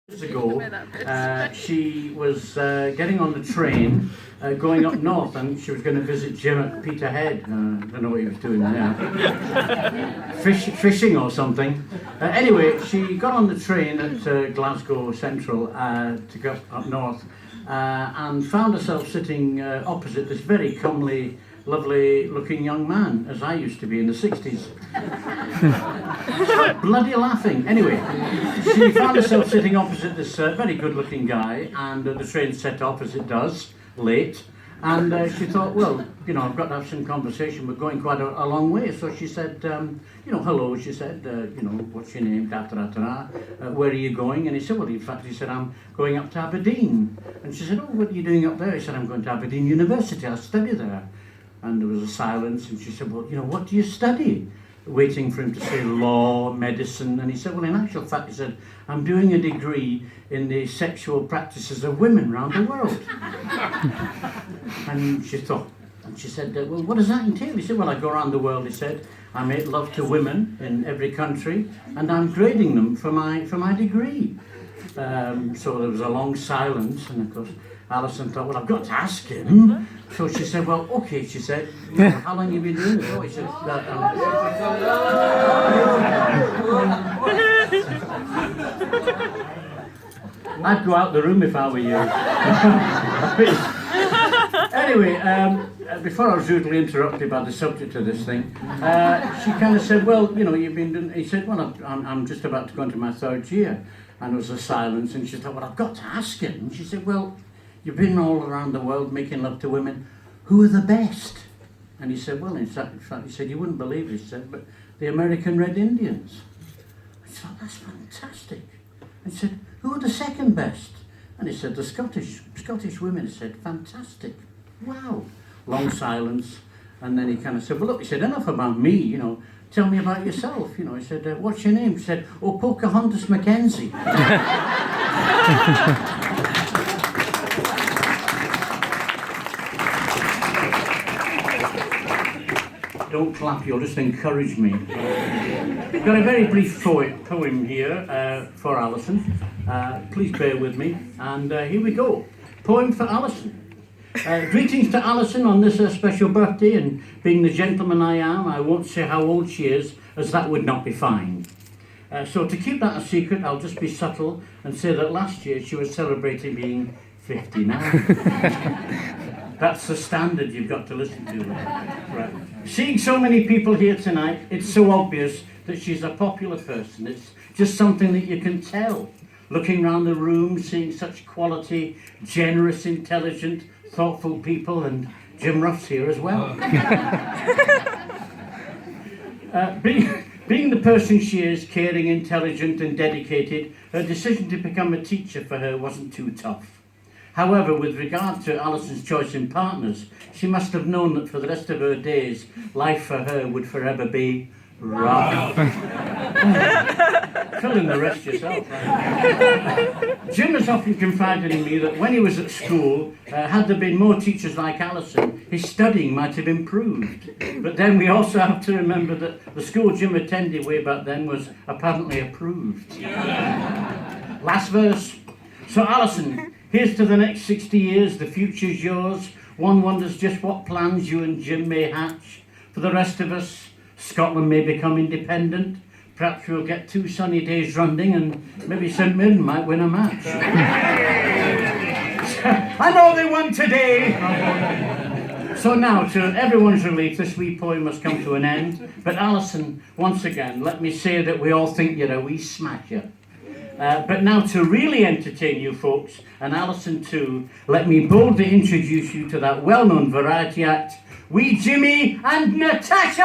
Years ago, she was getting on the train going up north, and she was going to visit Jim at Peterhead. I don't know what he was doing there. Fishing or something. Anyway, she got on the train at Glasgow Central to go up north and found herself sitting opposite this very comely, lovely looking young man, as I used to be in the 60s. Bloody laughing. Anyway, she found herself sitting opposite this very good looking guy, and the train set off as it does, late, and she thought, well, you know, I've got to have some conversation. We're going quite a long way. So she said, you know, hello, she said, you know, what's your name, where are you going? And he said, well, in fact, he said, I'm going up to Aberdeen. And she said, oh, what are you doing up there? He said, I'm going to Aberdeen University, I study there. And there was a silence, and she said, well, you know, what do you study? Waiting for him to say law, medicine, and he said, well, in actual fact, he said, I'm doing a degree in the sexual practices of women around the world. And she thought, and she said, well, what does that entail? He said, well, I go around the world, he said, I make love to women in every country, and I'm grading them for my degree. So there was a long silence, and of course, Alison thought, well, I've got to ask him. So she said, well, okay, she said, how long have you been doing this? Oh, he said, I'd go out the room if I were you. Anyway, before I was rudely interrupted by the subject of this thing, she kind of said, well, you know, you've been doing, he said, well, I'm just about to go into my third year. And there was a silence, and she thought, well, I've got to ask him. And she said, well, you've been all around the world making love to women. Who are the best? And he said, well, in fact, he said, you wouldn't believe it, he said, but the American Red Indians. I thought, that's fantastic. And he said, who are the second best? And he said, the Scottish women. He said, fantastic. Wow. Long silence. And then he kind of said, well, look, he said, enough about me, you know. Tell me about yourself. You know, he said, what's your name? He said, oh, Pocahontas Mackenzie. Don't clap, you'll just encourage me. We've got a very brief poem here for Alison. Please bear with me. And here we go. Poem for Alison. Greetings to Alison on this special birthday, and being the gentleman I am, I won't say how old she is, as that would not be fine. So to keep that a secret, I'll just be subtle and say that last year she was celebrating being 59. That's the standard you've got to listen to. Right. Seeing so many people here tonight, it's so obvious that she's a popular person. It's just something that you can tell. Looking around the room, seeing such quality, generous, intelligent, thoughtful people, and Jim Ruff's here as well. Being the person she is, caring, intelligent, and dedicated, her decision to become a teacher for her wasn't too tough. However, with regard to Alison's choice in partners, she must have known that for the rest of her days, life for her would forever be rough. Fill in the rest yourself. Right? Jim has often confided in me that when he was at school, had there been more teachers like Alison, his studying might have improved. But then we also have to remember that the school Jim attended way back then was apparently approved. Last verse. So Alison, here's to the next 60 years, the future's yours. One wonders just what plans you and Jim may hatch. For the rest of us, Scotland may become independent. Perhaps we'll get 2 sunny days running, and maybe St Mirren might win a match. I know they won today! So now, to everyone's relief, this wee poem must come to an end. But Alison, once again, let me say that we all think you're a wee smasher. But now to really entertain you folks, and Alison too, let me boldly introduce you to that well-known variety act, Wee Jimmy and Natasha!